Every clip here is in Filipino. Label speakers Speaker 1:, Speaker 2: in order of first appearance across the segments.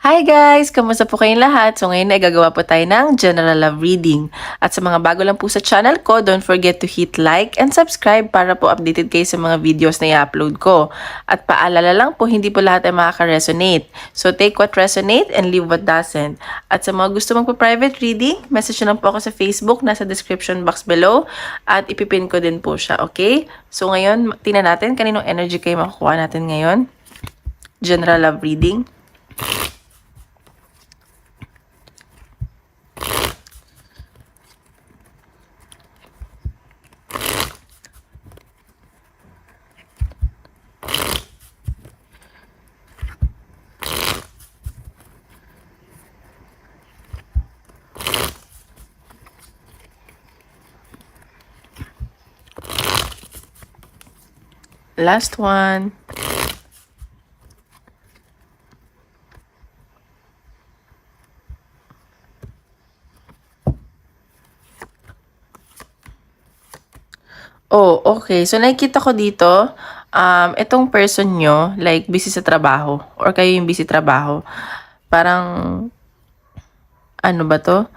Speaker 1: Hi guys! Kamusta po kayong lahat? So ngayon ay gagawa po tayo ng general love reading. At sa mga bago lang po sa channel ko, don't forget to hit like and subscribe para po updated kayo sa mga videos na i-upload ko. At paalala lang po, hindi po lahat ay makaka-resonate. So take what resonate and leave what doesn't. At sa mga gusto magpa-private reading, message lang po ako sa Facebook, nasa description box below. At ipipin ko din po siya, okay? So ngayon, tingnan natin kaninong energy kayo makukuha natin ngayon. General love reading. Last one. Oh, okay. So, nakikita ko dito, itong person nyo, like, busy sa trabaho, or kayo yung busy trabaho. Parang, ano ba to?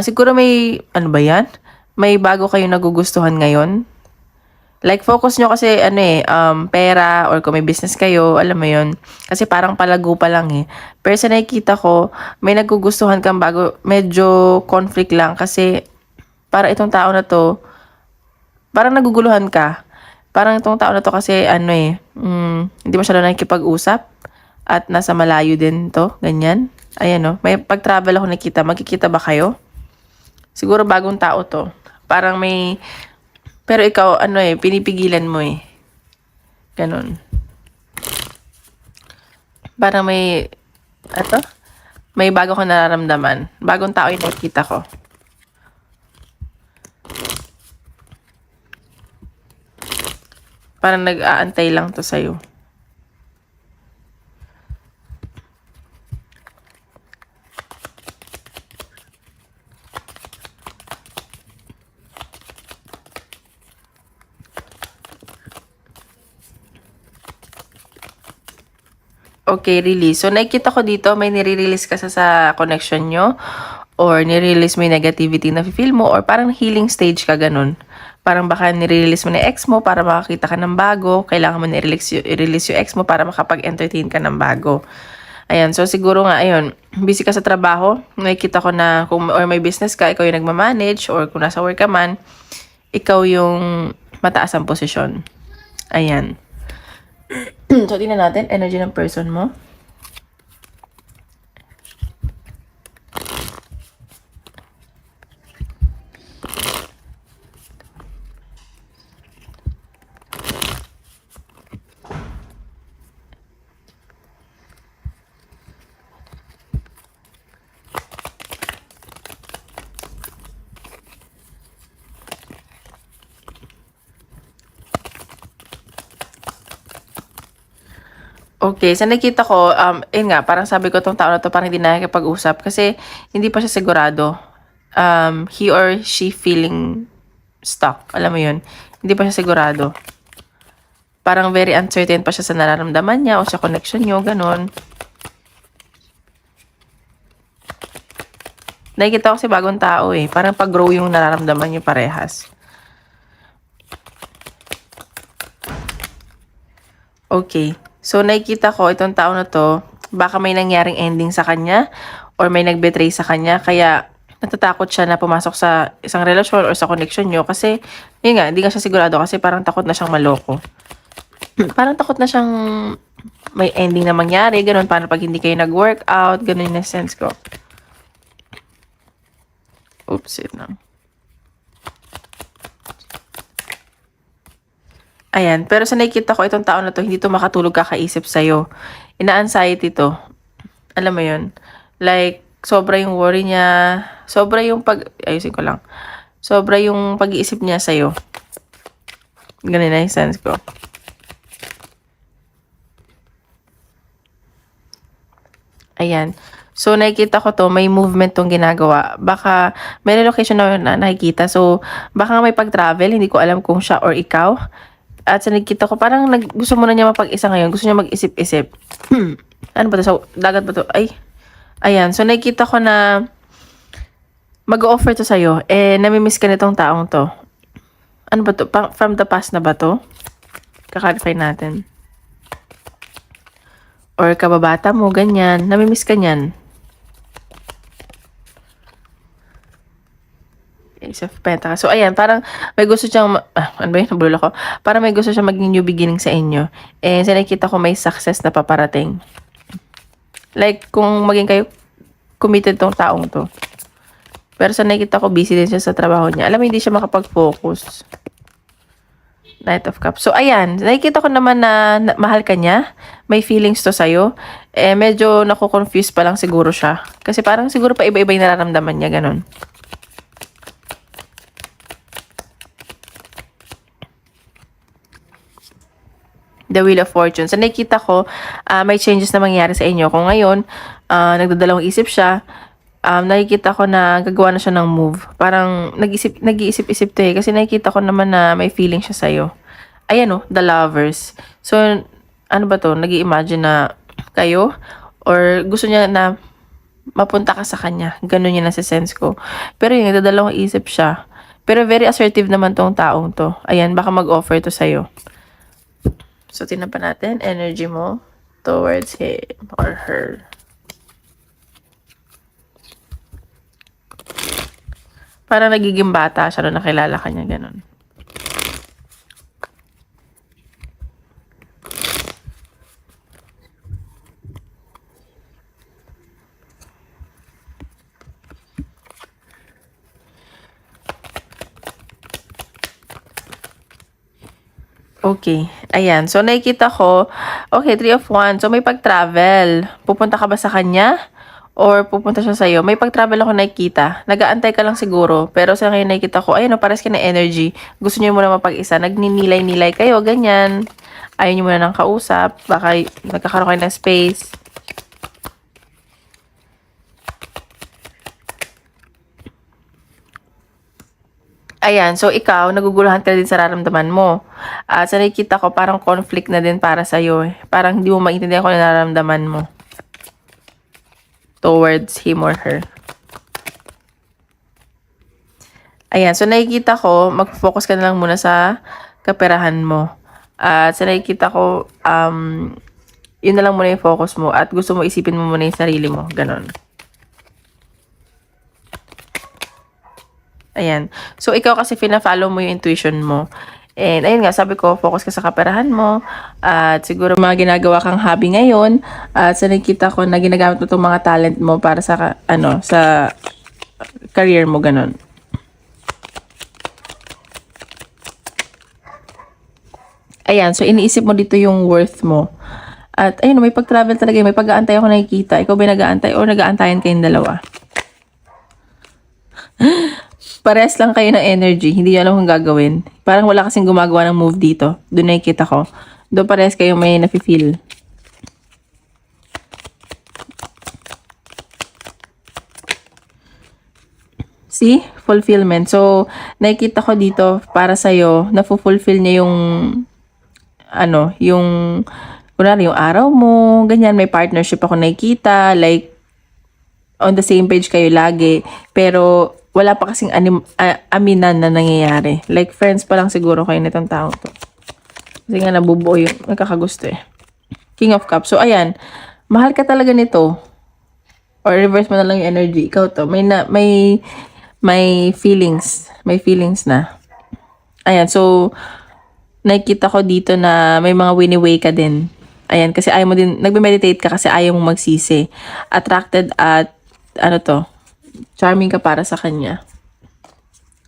Speaker 1: Siguro may, ano ba yan? May bago kayong nagugustuhan ngayon. Like, focus nyo kasi, pera, or kung may business kayo, alam mo yun. Kasi parang palago pa lang eh. Pero sa nakikita ko, may nagugustuhan kang bago, medyo conflict lang. Kasi, para itong tao na to, parang naguguluhan ka. Parang itong tao na to kasi, hindi masyado nakikipag-usap. At nasa malayo din to, ganyan. Ayan o, may pag-travel ako nakita. Magkikita ba kayo? Siguro bagong tao to. Parang may... Pero ikaw, pinipigilan mo eh. Ganon. Parang may, may bago ko nararamdaman. Bagong tao yung nakikita ko. Parang nag-aantay lang to sa'yo. Okay, release. So, nakikita ko dito, may nire-release ka sa connection nyo, or nire-release mo yung negativity na feel mo, or parang healing stage ka, ganun. Parang baka nire-release mo na ex mo para makakita ka ng bago, kailangan mo nire-release yung ex mo para makapag-entertain ka ng bago. Ayan, so siguro nga, ayun, busy ka sa trabaho, nakikita ko na, kung or may business ka, ikaw yung nagmamanage, or kung nasa work ka man, ikaw yung mataas ang posisyon. Ayan. So, tingnan natin, energy ng person mo. Okay, sa nakita ko, yun nga, parang sabi ko tong tao na to, parang hindi nakikipag-usap kasi hindi pa siya sigurado. He or she feeling stuck. Alam mo yun? Hindi pa siya sigurado. Parang very uncertain pa siya sa nararamdaman niya o sa connection niyo, ganun. Nakikita ko kasi bagong tao eh. Parang pag-grow yung nararamdaman niyo parehas. Okay. So, nakikita ko, itong tao na to, baka may nangyaring ending sa kanya or may nag-betray sa kanya. Kaya, natatakot siya na pumasok sa isang relasyon or sa connection nyo. Kasi, yun nga, hindi nga siya sigurado kasi parang takot na siyang maloko. Parang takot na siyang may ending na mangyari. Ganun, paano pag hindi kayo nag-workout. Ganun yung sense ko. Oops, it lang. Ayan, pero sa nakikita ko, itong tao na to, hindi to makatulog kakaisip sa'yo. Ina-anxiety to. Alam mo yun? Like, sobra yung worry niya. Sobra yung ayusin ko lang. Sobra yung pag-iisip niya sa'yo. Ganun na yung sense ko. Ayan. So, nakikita ko to, may movement tong ginagawa. Baka, may relocation na nakikita. So, baka may pag-travel. Hindi ko alam kung siya or ikaw. At sa nakikita ko, parang gusto mo na niya mapag-isa ngayon. Gusto niya mag-isip-isip. Ano ba to? Sa dagat ba to? Ay, Ayan, so nakikita ko na mag-offer to sa'yo. Namimiss ka nitong taong to. Ano ba to? From the past na ba to? Kakalify natin. Or kababata mo, ganyan. Namimiss ka niyan. Ace of Pentacles. So, ayan, parang may gusto siyang, ano ba yun? Nabulol ako. Parang may gusto siyang maging new beginning sa inyo. Sa nakikita ko may success na paparating. Like, kung maging kayo committed tong taong to. Pero sa nakikita ko, busy din siya sa trabaho niya. Alam mo, hindi siya makapag-focus. Knight of Cups. So, ayan. Nakikita ko naman na mahal ka niya. May feelings to sa'yo. Medyo nakukonfuse pa lang siguro siya. Kasi parang siguro pa iba-iba yung nararamdaman niya. Ganon. The Wheel of Fortune. So, nakikita ko, may changes na mangyayari sa inyo. Kung ngayon, nagdadalawang isip siya, nakikita ko na gagawa na siya ng move. Parang nag-iisip-isip to eh. Kasi nakikita ko naman na may feeling siya sa'yo. Ayan oh, The Lovers. So, ano ba to? Nag-i-imagine na kayo? Or gusto niya na mapunta ka sa kanya. Ganun yung nasa sense ko. Pero yung nagdadalawang isip siya. Pero very assertive naman tong taong to. Ayan, baka mag-offer to sa'yo. So, tingnan pa natin, energy mo towards him or her. Parang nagiging bata siya nung nakilala ka niya, ganun. Okay. Ayan. So, nakikita ko, okay, 3 of Wands. So, may pag-travel. Pupunta ka ba sa kanya? Or pupunta siya sa'yo? May pag-travel ako nakikita. Nag-aantay ka lang siguro. Pero sa ngayon nakikita ko, ayun, pares ka na energy. Gusto niyo muna mapag-isa. Nagninilay-nilay kayo, ganyan. Ayaw niyo muna ng kausap. Baka nagkakaroon kayo ng space. Ayan, so ikaw, naguguluhan ka din sa nararamdaman mo. Sa nakikita ko, parang conflict na din para sa'yo. Parang hindi mo maintindihan kung ano nararamdaman mo towards him or her. Ayan, so nakikita ko, mag-focus ka na lang muna sa kaperahan mo. Sa nakikita ko, yun na lang muna yung focus mo at gusto mo isipin mo muna yung sarili mo. Ganon. Ayan. So, ikaw kasi fina-follow mo yung intuition mo. And, ayun nga, sabi ko, focus ka sa kaperahan mo. At siguro mga ginagawa kang hobby ngayon. At sa nakikita ko na ginagamit mo itong mga talent mo para sa, sa career mo, ganun. Ayan. So, iniisip mo dito yung worth mo. At, ayun, may pag-travel talaga. May pag-aantay ako nakikita. Ikaw ba nag-aantay o nag-aantayan kayong dalawa? Parehas lang kayo ng energy. Hindi nyo alam kung gagawin. Parang wala kasing gumagawa ng move dito. Doon nakikita ko. Doon parehas kayo may nafe-feel. See? Fulfillment. So, nakikita ko dito para sa'yo, na-fulfill niya yung yung kunwari yung araw mo, ganyan, may partnership ako nakikita, like, on the same page kayo lagi, pero wala pa kasing aminan na nangyayari. Like, friends pa lang siguro kayo nitong taong to. Kasi nga nabubuo yung nagkakagusto eh. King of Cups. So, ayan, mahal ka talaga nito. Or reverse mo na lang yung energy. Ikaw to, may feelings. May feelings na. Ayan, so, nakikita ko dito na may mga wini-way ka din. Ayan, kasi ayaw mo din, nagme-meditate ka kasi ayaw mo magsisi. Attracted at, charming ka para sa kanya.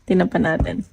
Speaker 1: Tingnan pa natin.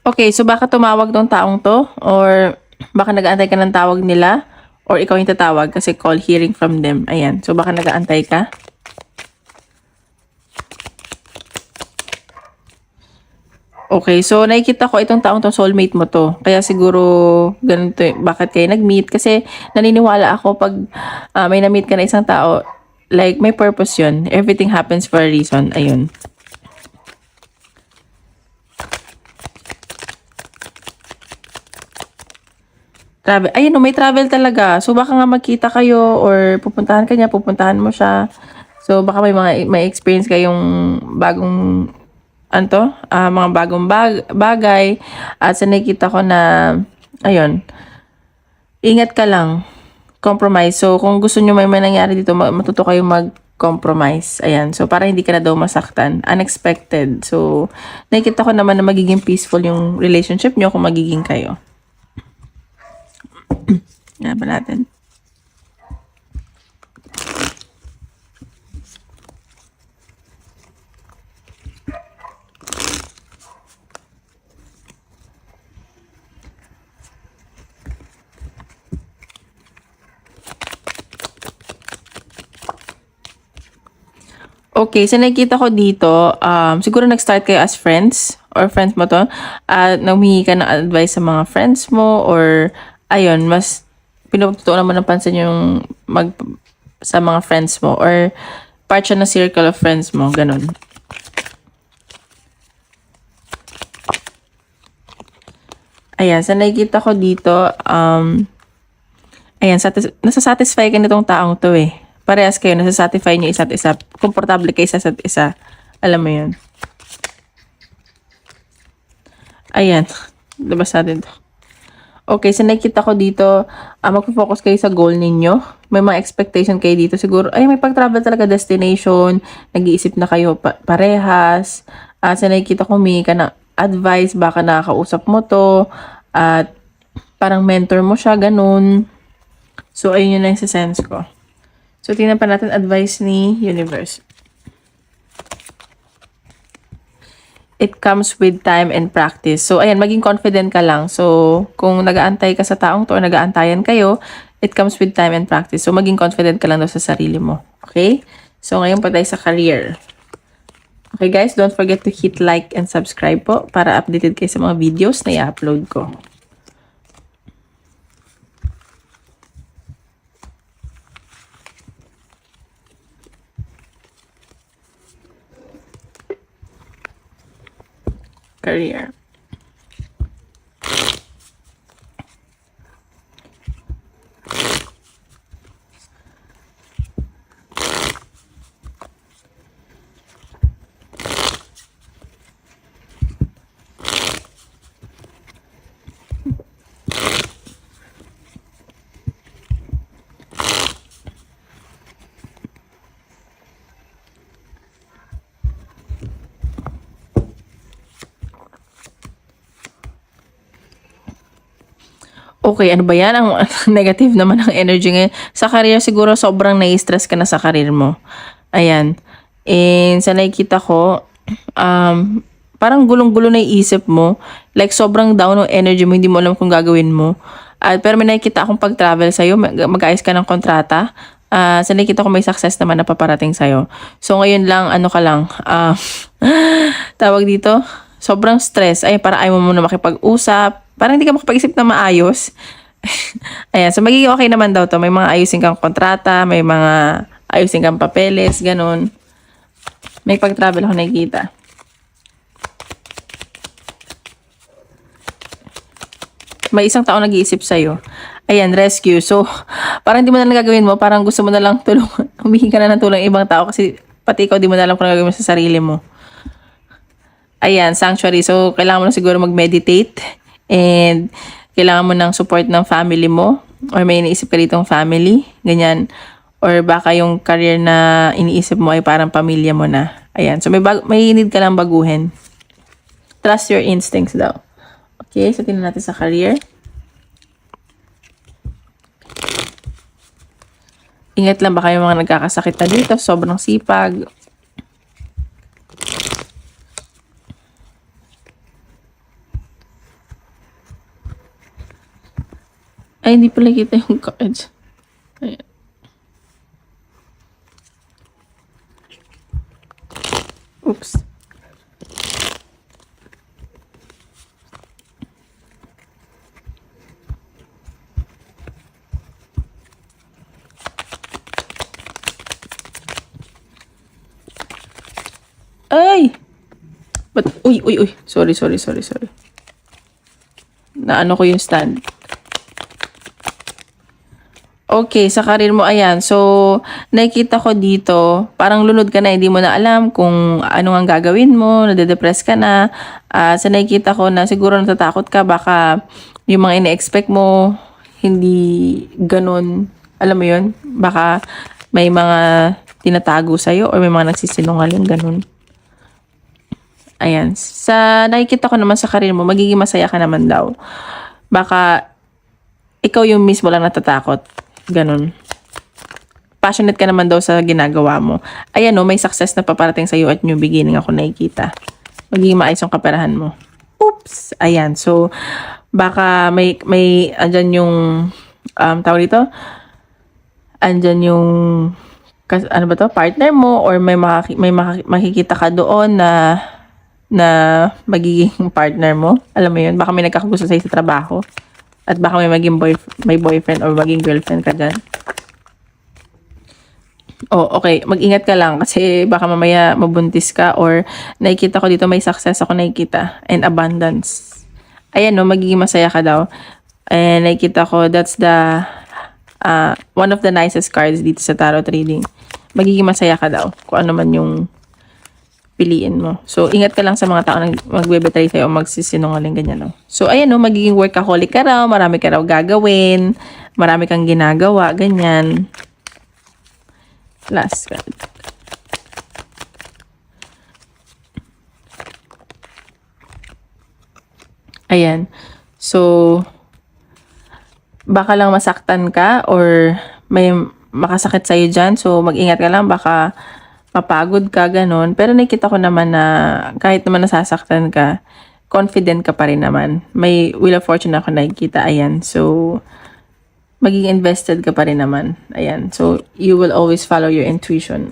Speaker 1: Okay, so baka tumawag tong taong to? Or baka nag-aantay ka ng tawag nila? Or ikaw yung tatawag kasi call hearing from them. Ayan, so baka nag-aantay ka? Okay, so nakikita ko itong taong 'to soulmate mo 'to. Kaya siguro ganito, bakit kayo nag-meet kasi naniniwala ako 'pag, may na-meet ka na isang tao, like may purpose 'yun. Everything happens for a reason, ayun. Travel, ayun, oh, may travel talaga. So baka nga magkita kayo or pupuntahan ka niya, pupuntahan mo siya. So baka may experience kayong bagong mga bagong bagay. At sa nakikita ko na, ayun, ingat ka lang. Compromise. So, kung gusto nyo may nangyari dito, matuto kayo mag-compromise. Ayan. So, para hindi ka na daw masaktan. Unexpected. So, nakikita ko naman na magiging peaceful yung relationship nyo kung magiging kayo. Yan ba natin? Okay, so nakikita ko dito, siguro nag-start kayo as friends or friends mo to, at nanghihingi ka ng advice sa mga friends mo or ayun, mas pinututuunan mo ng pansin yung sa mga friends mo or part siya ng circle of friends mo, ganun. Ayan, sa nakikita ko dito, ayan, nasasatisfy ka nitong taong to eh. Parehas kayo, nasasatisfy niyo isa't isa. Komportable kayo sa isa't isa. Alam mo yun. Ayan. Labas natin to. Okay, so nakikita ko dito, magpo-focus kayo sa goal ninyo. May mga expectation kayo dito. Siguro, ay, may pag-travel talaga destination. Nag-iisip na kayo parehas. So nakikita ko may ka na advice, baka nakakausap mo to. At parang mentor mo siya, ganun. So, ayun yun na yung sense ko. So, tingnan pa natin advice ni Universe. It comes with time and practice. So, ayan, maging confident ka lang. So, kung nag-aantay ka sa taong to or nag-aantayan kayo, it comes with time and practice. So, maging confident ka lang daw sa sarili mo. Okay? So, ngayon pa tayo sa career. Okay guys, don't forget to hit like and subscribe po para updated kayo sa mga videos na i-upload ko. Career. Okay, ano ba yan? Ang negative naman ang energy ngayon. Sa career, siguro sobrang nai-stress ka na sa career mo. Ayan. And sa nakikita ko, parang gulong-gulo na iisip mo. Like, sobrang down ng energy mo, hindi mo alam kung gagawin mo. Pero may nakikita akong pag-travel sa'yo, mag-ayos ka ng kontrata. Sa nakikita ko may success naman na paparating sa'yo. So, ngayon lang, ano ka lang, tawag dito, sobrang stress. Ay, para ayaw mo muna makipag-usap. Parang hindi ka makapag-isip na maayos. Ayan, so magiging okay naman daw to. May mga ayusin kang kontrata, may mga ayusin kang papeles, ganun. May pag-travel ako nakikita. May isang tao nag-iisip sa'yo. Ayan, rescue. So, parang hindi mo na lang gagawin mo. Parang gusto mo na lang tulungan. Humihingi ka na ng tulong ibang tao kasi pati ikaw di mo na alam kung gagawin mo sa sarili mo. Ayan, sanctuary. So, kailangan mo na siguro mag-meditate. And, kailangan mo ng support ng family mo. Or may iniisip ka ditong family. Ganyan. Or baka yung career na iniisip mo ay parang pamilya mo na. Ayan. So, may need ka lang baguhin. Trust your instincts daw. Okay, so tingnan natin sa career. Ingat lang baka yung mga nagkakasakit na dito. Sobrang sipag. Ay, hindi pala kita yung cards. Ayan. Oops. But, uy, uy, uy. Sorry. Naano ko yung stand. Okay, sa karir mo, ayan. So, nakikita ko dito, parang lunod ka na, hindi mo na alam kung ano ang gagawin mo, nade-depress ka na. Sa nakikita ko na siguro natatakot ka, baka yung mga ine-expect mo, hindi ganun, alam mo yun, baka may mga tinatago sa'yo or may mga nagsisinungaling, ganun. Ayan. Sa nakikita ko naman sa karir mo, magiging masaya ka naman daw. Baka ikaw yung mismo lang natatakot. Ganun. Passionate ka naman daw sa ginagawa mo. Ayan o, may success na paparating sa'yo at new beginning ako nakikita. Magiging maayos yung kaperahan mo. Oops! Ayan. So, baka may andyan yung, tawag dito, andyan yung, ano ba to, partner mo or may makikita ka doon na magiging partner mo. Alam mo yun, baka may nagkakagusto sa'yo sa trabaho. At baka may maging may boyfriend or maging girlfriend ka dyan. Oh, okay. Mag-ingat ka lang kasi baka mamaya mabuntis ka or nakikita ko dito may success ako nakikita and abundance. Ayan no, magiging masaya ka daw. And nakikita ko that's the one of the nicest cards dito sa tarot reading. Magiging masaya ka daw kung ano man yung piliin mo. So, ingat ka lang sa mga tao na magbebetray sa'yo o magsisinungaling ganyan, no? So, ayan, no, magiging workaholic ka raw, marami ka raw gagawin, marami kang ginagawa, ganyan. Last card. Ayan. So, baka lang masaktan ka or may makasakit sa'yo dyan. So, mag-ingat ka lang, baka mapagod ka, ganun. Pero nakita ko naman na kahit naman nasasaktan ka, confident ka pa rin naman. May Wheel of Fortune ako nakikita, ayan. So, magiging invested ka pa rin naman. Ayan. So, you will always follow your intuition.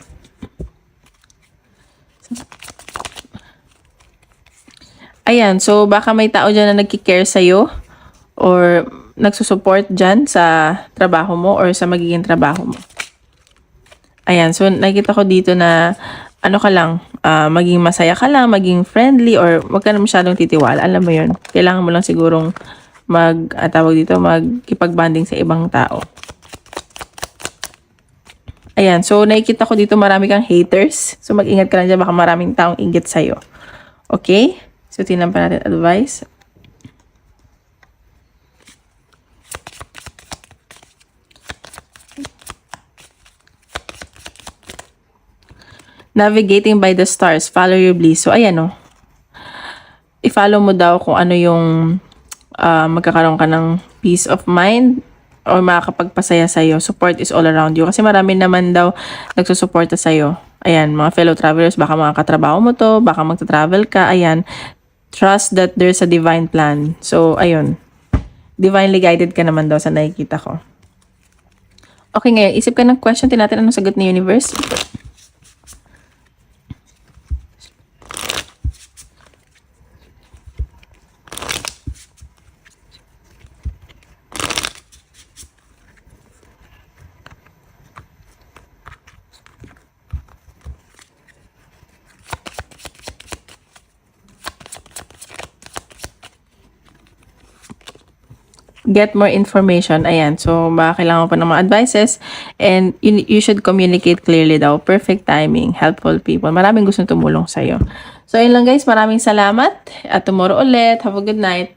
Speaker 1: Ayan. So, baka may tao dyan na nagkikare sa'yo or nagsusupport dyan sa trabaho mo or sa magiging trabaho mo. Ayan, so nakikita ko dito na ano ka lang, maging masaya ka lang, maging friendly or wag ka na masyadong titiwala. Alam mo yun, kailangan mo lang sigurong tawag dito, magkipag-bonding sa ibang tao. Ayan, so nakikita ko dito marami kang haters. So mag-ingat ka lang dyan, baka maraming taong inggit sa'yo. Okay? So tingnan pa natin advice. Navigating by the stars, follow your bliss. So, ayan o. I-follow mo daw kung ano yung magkakaroon ka ng peace of mind or makakapagpasaya sa'yo. Support is all around you. Kasi marami naman daw nagsusuporta sa'yo. Ayan, mga fellow travelers, baka mga katrabaho mo to, baka magta-travel ka. Ayan, trust that there's a divine plan. So, ayun. Divinely guided ka naman daw sa nakikita ko. Okay, ngayon, isip ka ng question. Tinatin anong sagot ni universe. Get more information. Ayan. So, baka kailangan pa ng mga advices. And you should communicate clearly daw. Perfect timing. Helpful people. Maraming gustong tumulong sa'yo. So, ayun lang guys. Maraming salamat. At tomorrow ulit. Have a good night.